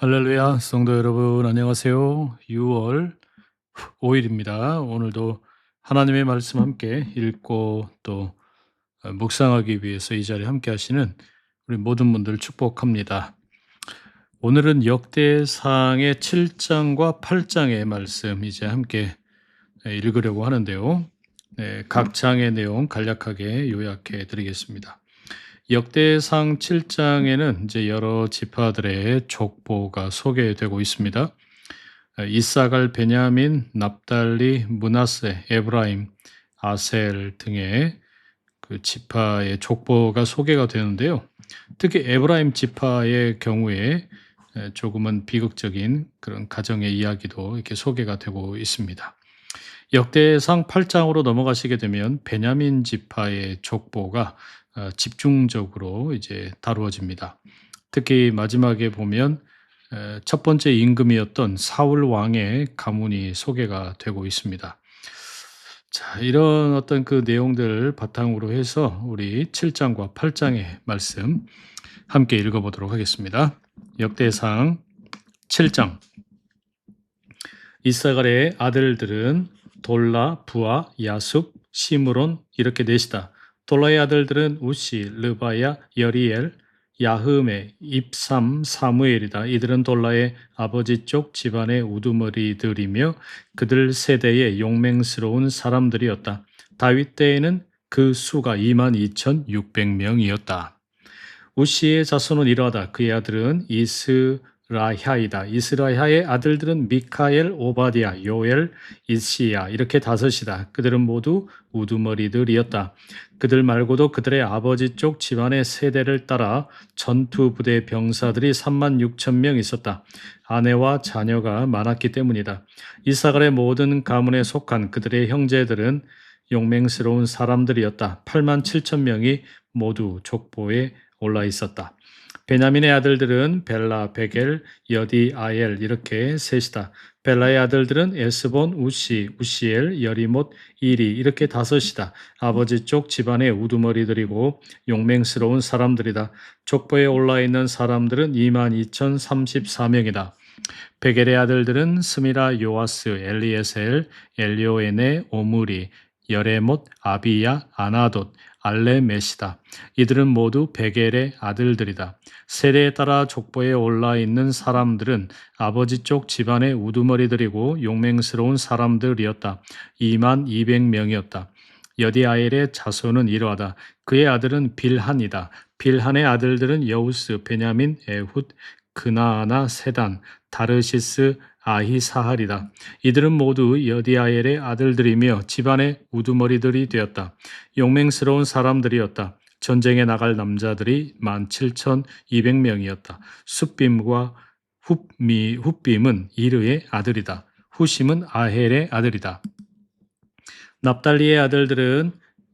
할렐루야, 성도 여러분, 안녕하세요. 6월 5일입니다. 오늘도 하나님의 말씀 함께 읽고 또 묵상하기 위해서 이 자리에 함께 하시는 우리 모든 분들 축복합니다. 오늘은 역대상의 7장과 8장의 말씀 이제 함께 읽으려고 하는데요. 각 장의 내용 간략하게 요약해 드리겠습니다. 역대상 7장에는 이제 여러 지파들의 족보가 소개되고 있습니다. 이사갈, 베냐민, 납달리, 므낫세, 에브라임, 아셀 등의 그 지파의 족보가 소개가 되는데요. 특히 에브라임 지파의 경우에 조금은 비극적인 그런 가정의 이야기도 이렇게 소개가 되고 있습니다. 역대상 8장으로 넘어가시게 되면 베냐민 지파의 족보가 집중적으로 이제 다루어집니다. 특히 마지막에 보면 첫 번째 임금이었던 사울 왕의 가문이 소개가 되고 있습니다. 자, 이런 어떤 그 내용들을 바탕으로 해서 우리 7장과 8장의 말씀 함께 읽어보도록 하겠습니다. 역대상 7장. 이사갈의 아들들은 돌라, 부아, 야숙, 시므론 이렇게 넷이다. 돌라의 아들들은 우시, 르바야, 여리엘, 야흠의 입삼, 사무엘이다. 이들은 돌라의 아버지 쪽 집안의 우두머리들이며 그들 세대의 용맹스러운 사람들이었다. 다윗 때에는 그 수가 22,600명이었다. 우시의 자손은 이러하다. 그의 아들은 이스라야이다. 이스라야의 아들들은 미카엘, 오바디아, 요엘, 이시야 이렇게 다섯이다. 그들은 모두 우두머리들이었다. 그들 말고도 그들의 아버지 쪽 집안의 세대를 따라 전투부대 병사들이 36,000명 있었다. 아내와 자녀가 많았기 때문이다. 이사갈의 모든 가문에 속한 그들의 형제들은 용맹스러운 사람들이었다. 87,000명이 모두 족보에 올라 있었다. 베냐민의 아들들은 벨라, 베겔, 여디, 아엘 이렇게 셋이다. 벨라의 아들들은 에스본, 우시, 우시엘, 여리못, 이리 이렇게 다섯이다. 아버지 쪽 집안의 우두머리들이고 용맹스러운 사람들이다. 족보에 올라 있는 사람들은 22,034명이다. 베겔의 아들들은 스미라, 요아스, 엘리에셀, 엘리오에네, 오므리, 여레못, 아비야, 아나돗, 알레메시다. 이들은 모두 베겔의 아들들이다. 세대에 따라 족보에 올라 있는 사람들은 아버지 쪽 집안의 우두머리들이고 용맹스러운 사람들이었다. 22,000명이었다. 여디아엘의 자손은 이러하다. 그의 아들은 빌한이다. 빌한의 아들들은 여우스, 베냐민, 에훗, 그나아나, 세단, 다르시스, 아히사할이다. 이들은 모두 여디아엘의 아들들이며 집안의 우두머리들이 되었다. 용맹스러운 사람들이었다. 전쟁에 나갈 남자들이 17,200명이었다. 숫빔과 훗빔은 이르의 아들이다. 후심은 아헬의 아들이다. 납달리의 아들들은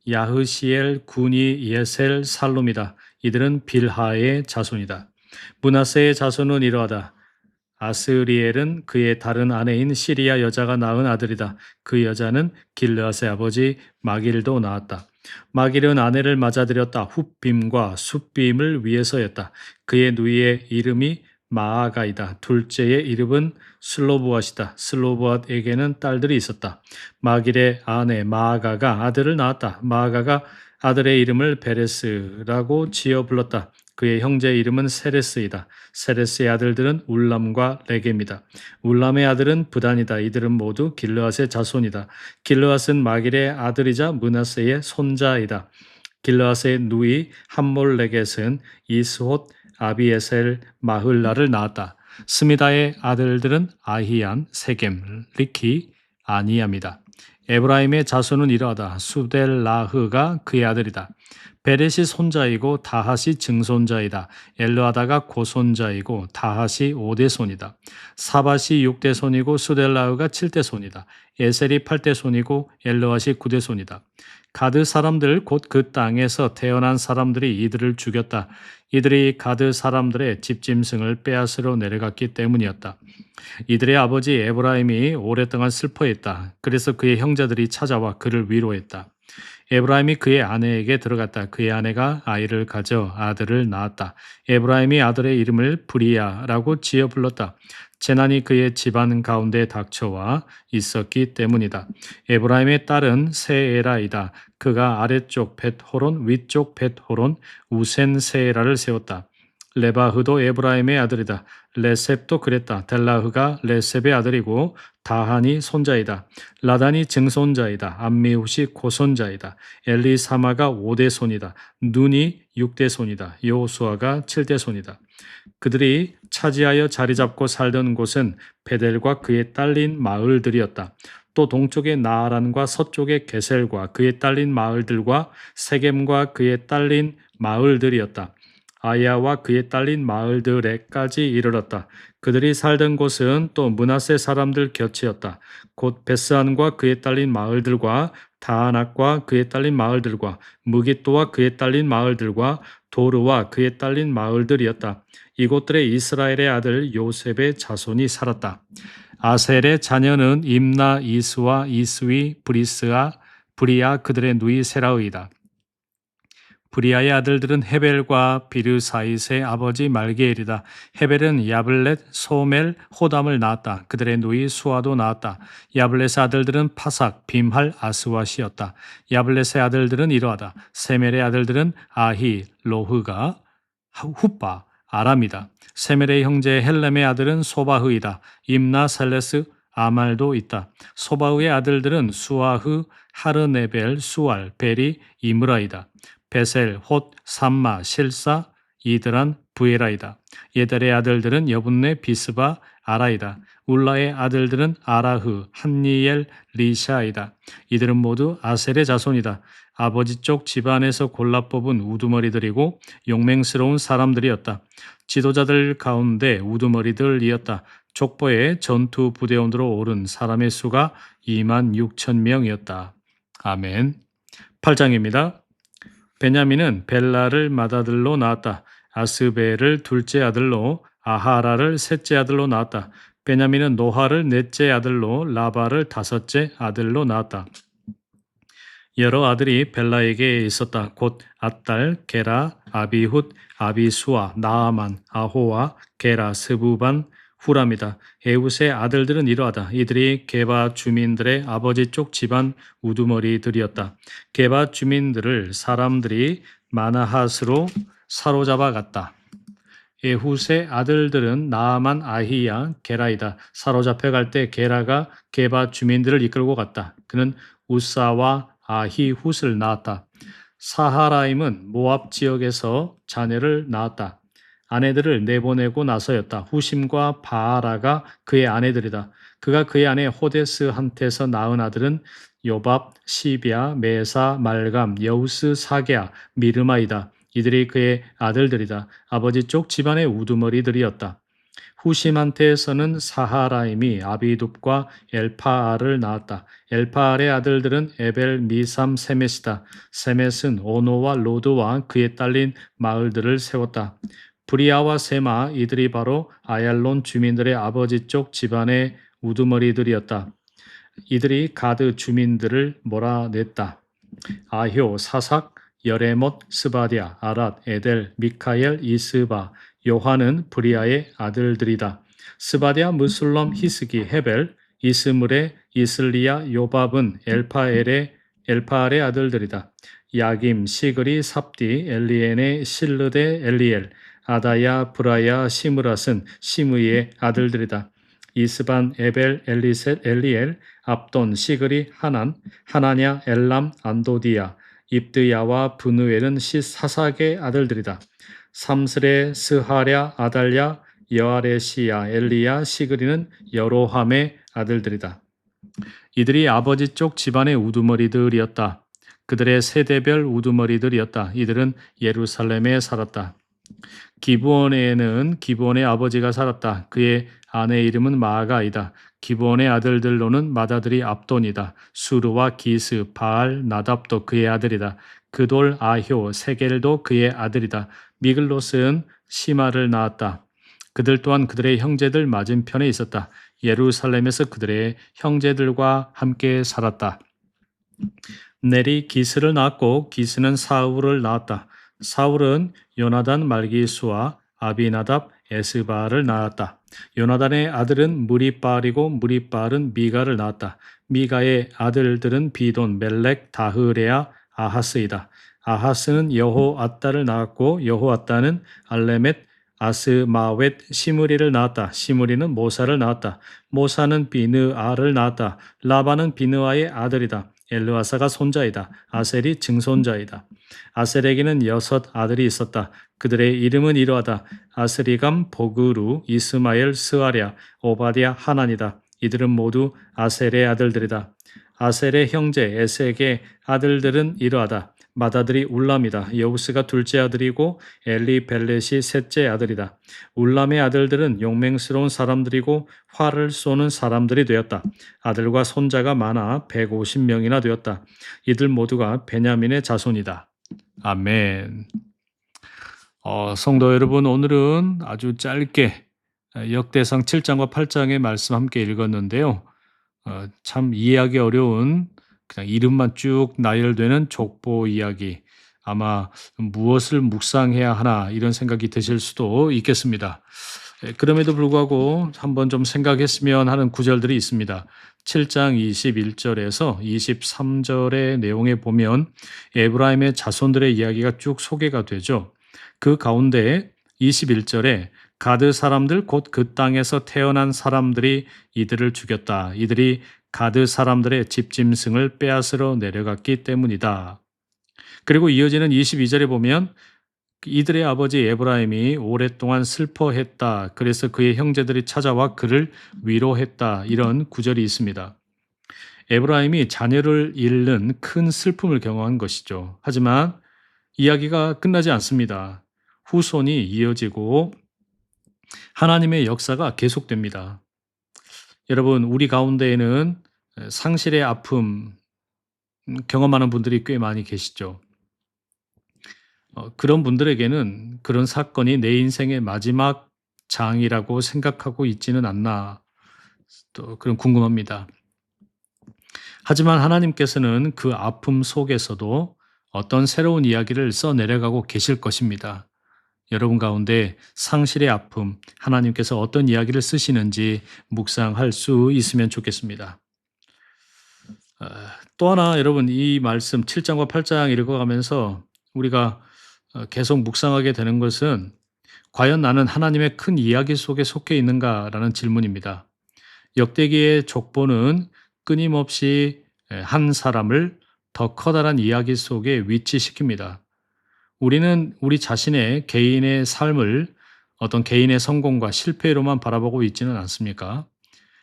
야흐시엘, 구니, 예셀, 살룸이다. 이들은 빌하의 자손이다. 므낫세의 자손은 이러하다. 아스리엘은 그의 다른 아내인 시리아 여자가 낳은 아들이다. 그 여자는 길르앗의 아버지 마길도 낳았다. 마길은 아내를 맞아들였다. 훗빔과 숫빔을 위해서였다. 그의 누이의 이름이 마아가이다. 둘째의 이름은 슬로브앗이다. 슬로브앗에게는 딸들이 있었다. 마길의 아내 마아가가 아들을 낳았다. 마아가가 아들의 이름을 베레스라고 지어 불렀다. 그의 형제의 이름은 세레스이다. 세레스의 아들들은 울람과 레겜이다. 울람의 아들은 부단이다. 이들은 모두 길르앗의 자손이다. 길르앗은 마길의 아들이자 므낫세의 손자이다. 길르앗의 누이 함몰레겟은 이스톳, 아비에셀, 마흘라를 낳았다. 스미다의 아들들은 아히안, 세겜, 리키, 아니암이다. 에브라임의 자손은 이러하다. 수델라흐가 그의 아들이다. 베렛이 손자이고 다핫이 증손자이다. 엘르아다가 고손자이고 다핫이 5대손이다. 사밧이 6대손이고 수델라흐가 7대손이다. 에셀이 8대손이고 엘르앗이 9대손이다. 가드 사람들 곧 그 땅에서 태어난 사람들이 이들을 죽였다. 이들이 가드 사람들의 집짐승을 빼앗으러 내려갔기 때문이었다. 이들의 아버지 에브라임이 오랫동안 슬퍼했다. 그래서 그의 형제들이 찾아와 그를 위로했다. 에브라임이 그의 아내에게 들어갔다. 그의 아내가 아이를 가져 아들을 낳았다. 에브라임이 아들의 이름을 브리야라고 지어 불렀다. 재난이 그의 집안 가운데 닥쳐와 있었기 때문이다. 에브라임의 딸은 세에라이다. 그가 아래쪽 벳호론, 위쪽 벳호론, 우센 세에라를 세웠다. 레바흐도 에브라임의 아들이다. 레셉도 그랬다. 델라흐가 레셉의 아들이고 다한이 손자이다. 라단이 증손자이다. 암미훗이 고손자이다. 엘리사마가 5대 손이다. 눈이 6대 손이다. 여호수아가 7대 손이다. 그들이 차지하여 자리 잡고 살던 곳은 베델과 그의 딸린 마을들이었다. 또 동쪽의 나아란과 서쪽의 게셀과 그의 딸린 마을들과 세겜과 그의 딸린 마을들이었다. 아야와 그의 딸린 마을들에까지 이르렀다. 그들이 살던 곳은 또 므낫세 사람들 곁이었다. 곧 베스안과 그의 딸린 마을들과 다아낙과 그의 딸린 마을들과 무깃도와 그의 딸린 마을들과 도르와 그의 딸린 마을들이었다. 이곳들에 이스라엘의 아들 요셉의 자손이 살았다. 아셀의 자녀는 임나, 이스와 이스위, 브리야 그들의 누이 세라의이다. 브리아의 아들들은 헤벨과 비르사잇의 아버지 말게엘이다. 헤벨은 야블렛, 소멜, 호담을 낳았다. 그들의 누이 수아도 낳았다. 야블렛의 아들들은 파삭, 빔할, 아스왓이었다. 야블렛의 아들들은 이러하다. 세멜의 아들들은 아히, 로흐가, 훗바, 아람이다. 세멜의 형제 헬렘의 아들은 소바흐이다. 임나, 셀레스, 아말도 있다. 소바흐의 아들들은 수아흐, 하르네벨, 수알, 벨이, 이므라이다. 베셀, 홑, 삼마, 실사, 이드란, 부에라이다. 예달의 아들들은 여분네, 비스바, 아라이다. 울라의 아들들은 아라흐, 한니엘, 리샤이다. 이들은 모두 아셀의 자손이다. 아버지 쪽 집안에서 골라 뽑은 우두머리들이고 용맹스러운 사람들이었다. 지도자들 가운데 우두머리들이었다. 족보에 전투 부대원으로 오른 사람의 수가 2만 6천 명이었다. 아멘. 8장입니다. 베냐민은 벨라를 맏아들로 낳았다. 아스벨을 둘째 아들로, 아하라를 셋째 아들로 낳았다. 베냐민은 노하를 넷째 아들로, 라바를 다섯째 아들로 낳았다. 여러 아들이 벨라에게 있었다. 곧 앗달, 게라, 아비훗, 아비수아, 나아만, 아호와, 게라, 스부반, 후람이다. 에웃의 아들들은 이러하다. 이들이 게바 주민들의 아버지 쪽 집안 우두머리들이었다. 게바 주민들을 사람들이 마나핫으로 사로잡아 갔다. 에훗의 아들들은 나아만, 아히야, 게라이다. 사로잡혀 갈 때 게라가 게바 주민들을 이끌고 갔다. 그는 우사와 아히훗을 낳았다. 사하라임은 모압 지역에서 자녀를 낳았다. 아내들을 내보내고 나서였다. 후심과 바아라가 그의 아내들이다. 그가 그의 아내 호데스한테서 낳은 아들은 요밥, 시비아, 메사, 말감, 여우스, 사게아, 미르마이다. 이들이 그의 아들들이다. 아버지 쪽 집안의 우두머리들이었다. 후심한테서는 사하라임이 아비둡과 엘파알을 낳았다. 엘파알의 아들들은 에벨, 미삼, 세мет이다. 세мет은 오노와 로드와 그의 딸린 마을들을 세웠다. 브리아와 세마 이들이 바로 아얄론 주민들의 아버지 쪽 집안의 우두머리들이었다. 이들이 가드 주민들을 몰아냈다. 아효, 사삭, 여레못, 스바디아, 아랏, 에델, 미카엘, 이스바, 요한은 브리아의 아들들이다. 스바디아, 무슬럼, 히스기, 헤벨, 이스물의 이슬리야, 요밥은 엘파알의 아들들이다. 야김, 시그리, 삽디, 엘리엔의 실르데, 엘리엘, 아다야, 브라야, 시므랏은 시므이의 아들들이다. 이스반, 에벨, 엘리셋, 엘리엘, 압돈, 시그리, 하나냐, 엘람, 안도디야, 입드야와 브누엘은 사삭의 아들들이다. 삼스레, 스하랴, 아달랴, 여아레시야, 엘리야, 시그리는 여로함의 아들들이다. 이들이 아버지 쪽 집안의 우두머리들이었다. 그들의 세대별 우두머리들이었다. 이들은 예루살렘에 살았다. 기브온에는 기브온의 아버지가 살았다. 그의 아내 이름은 마아가이다. 기브온의 아들들로는 맏아들이 압돈이다. 수르와 기스, 바알, 나답도 그의 아들이다. 그돌, 아효, 세겔도 그의 아들이다. 미글롯은 시마를 낳았다. 그들 또한 그들의 형제들 맞은편에 있었다. 예루살렘에서 그들의 형제들과 함께 살았다. 넬이 기스를 낳았고 기스는 사울을 낳았다. 사울은 요나단 말기수와 아비나답 에스바를 낳았다. 요나단의 아들은 무리바알이고 무리바알은 미가를 낳았다. 미가의 아들들은 비돈, 멜렉, 다흐레아, 아하스이다. 아하스는 여호아따를 낳았고 여호아따는 알레멧, 아스마웻, 시므리를 낳았다. 시므리는 모사를 낳았다. 모사는 비느아를 낳았다. 라반은 비느아의 아들이다. 엘르아사가 손자이다. 아셀이 증손자이다. 아셀에게는 6 아들이 있었다. 그들의 이름은 이러하다. 아스리감, 보그루, 이스마엘, 스아랴, 오바디아, 하난이다. 이들은 모두 아셀의 아들들이다. 아셀의 형제 에색의 아들들은 이러하다. 맏아들이 울람이다. 여우스가 둘째 아들이고 엘리벨렛이 셋째 아들이다. 울람의 아들들은 용맹스러운 사람들이고 활을 쏘는 사람들이 되었다. 아들과 손자가 많아 150명이나 되었다. 이들 모두가 베냐민의 자손이다. 아멘. 성도 여러분, 오늘은 아주 짧게 역대상 7장과 8장의 말씀 함께 읽었는데요. 참 이해하기 어려운 그냥 이름만 쭉 나열되는 족보 이야기. 아마 무엇을 묵상해야 하나 이런 생각이 드실 수도 있겠습니다. 그럼에도 불구하고 한번 좀 생각했으면 하는 구절들이 있습니다. 7장 21절에서 23절의 내용에 보면 에브라임의 자손들의 이야기가 쭉 소개가 되죠. 그 가운데 21절에 가드 사람들 곧 그 땅에서 태어난 사람들이 이들을 죽였다. 이들이 가드 사람들의 집짐승을 빼앗으러 내려갔기 때문이다. 그리고 이어지는 22절에 보면 이들의 아버지 에브라임이 오랫동안 슬퍼했다. 그래서 그의 형제들이 찾아와 그를 위로했다. 이런 구절이 있습니다. 에브라임이 자녀를 잃는 큰 슬픔을 경험한 것이죠. 하지만 이야기가 끝나지 않습니다. 후손이 이어지고 하나님의 역사가 계속됩니다. 여러분, 우리 가운데에는 상실의 아픔 경험하는 분들이 꽤 많이 계시죠. 그런 분들에게는 그런 사건이 내 인생의 마지막 장이라고 생각하고 있지는 않나 또 그런 궁금합니다. 하지만 하나님께서는 그 아픔 속에서도 어떤 새로운 이야기를 써내려가고 계실 것입니다. 여러분 가운데 상실의 아픔, 하나님께서 어떤 이야기를 쓰시는지 묵상할 수 있으면 좋겠습니다. 또 하나 여러분 이 말씀 7장과 8장 읽어가면서 우리가 계속 묵상하게 되는 것은 과연 나는 하나님의 큰 이야기 속에 속해 있는가라는 질문입니다. 역대기의 족보는 끊임없이 한 사람을 더 커다란 이야기 속에 위치시킵니다. 우리는 우리 자신의 개인의 삶을 어떤 개인의 성공과 실패로만 바라보고 있지는 않습니까?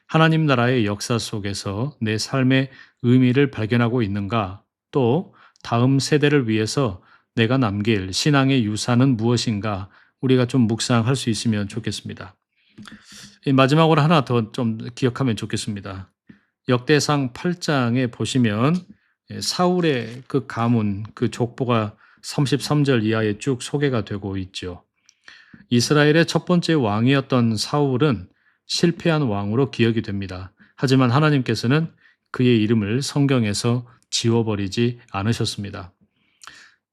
하나님 나라의 역사 속에서 내 삶의 의미를 발견하고 있는가? 또 다음 세대를 위해서 내가 남길 신앙의 유산은 무엇인가? 우리가 좀 묵상할 수 있으면 좋겠습니다. 마지막으로 하나 더 좀 기억하면 좋겠습니다. 역대상 8장에 보시면 사울의 그 가문, 그 족보가 33절 이하에 쭉 소개가 되고 있죠. 이스라엘의 첫 번째 왕이었던 사울은 실패한 왕으로 기억이 됩니다. 하지만 하나님께서는 그의 이름을 성경에서 지워버리지 않으셨습니다.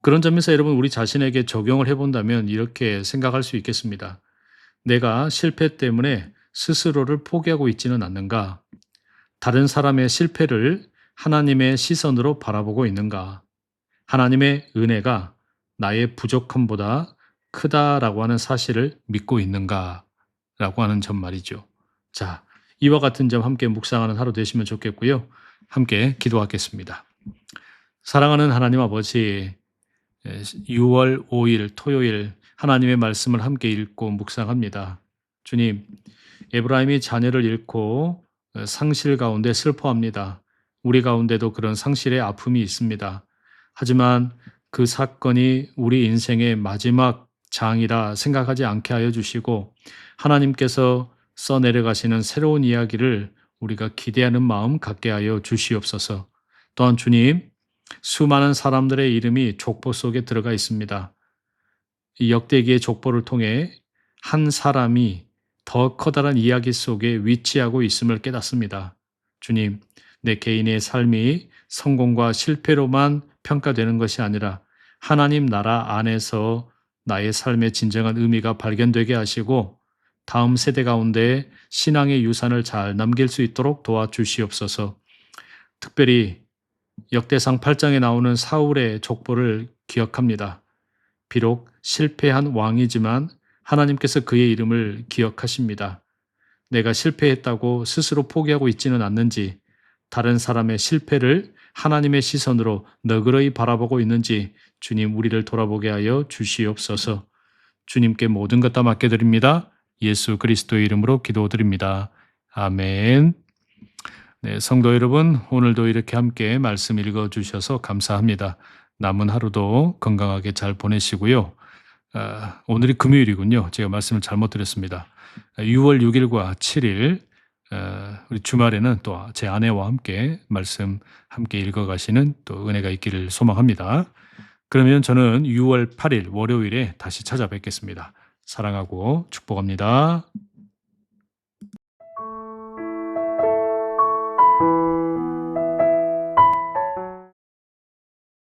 그런 점에서 여러분 우리 자신에게 적용을 해본다면 이렇게 생각할 수 있겠습니다. 내가 실패 때문에 스스로를 포기하고 있지는 않는가? 다른 사람의 실패를 하나님의 시선으로 바라보고 있는가? 하나님의 은혜가 나의 부족함보다 크다라고 하는 사실을 믿고 있는가? 라고 하는 점 말이죠. 자, 이와 같은 점 함께 묵상하는 하루 되시면 좋겠고요. 함께 기도하겠습니다. 사랑하는 하나님 아버지, 6월 5일 토요일 하나님의 말씀을 함께 읽고 묵상합니다. 주님, 에브라임이 자녀를 잃고 상실 가운데 슬퍼합니다. 우리 가운데도 그런 상실의 아픔이 있습니다. 하지만 그 사건이 우리 인생의 마지막 장이라 생각하지 않게 하여 주시고 하나님께서 써내려가시는 새로운 이야기를 우리가 기대하는 마음 갖게 하여 주시옵소서. 또한 주님, 수많은 사람들의 이름이 족보 속에 들어가 있습니다. 이 역대기의 족보를 통해 한 사람이 더 커다란 이야기 속에 위치하고 있음을 깨닫습니다. 주님, 내 개인의 삶이 성공과 실패로만 평가되는 것이 아니라 하나님 나라 안에서 나의 삶의 진정한 의미가 발견되게 하시고 다음 세대 가운데 신앙의 유산을 잘 남길 수 있도록 도와주시옵소서. 특별히 역대상 8장에 나오는 사울의 족보를 기억합니다. 비록 실패한 왕이지만 하나님께서 그의 이름을 기억하십니다. 내가 실패했다고 스스로 포기하고 있지는 않는지, 다른 사람의 실패를 하나님의 시선으로 너그러이 바라보고 있는지 주님 우리를 돌아보게 하여 주시옵소서. 주님께 모든 것 다 맡겨드립니다. 예수 그리스도의 이름으로 기도드립니다. 아멘. 네, 성도 여러분, 오늘도 이렇게 함께 말씀 읽어주셔서 감사합니다. 남은 하루도 건강하게 잘 보내시고요. 오늘이 금요일이군요. 제가 말씀을 잘못 드렸습니다. 6월 6일과 7일 우리 주말에는 또 제 아내와 함께 말씀 함께 읽어가시는 또 은혜가 있기를 소망합니다. 그러면 저는 6월 8일 월요일에 다시 찾아뵙겠습니다. 사랑하고 축복합니다.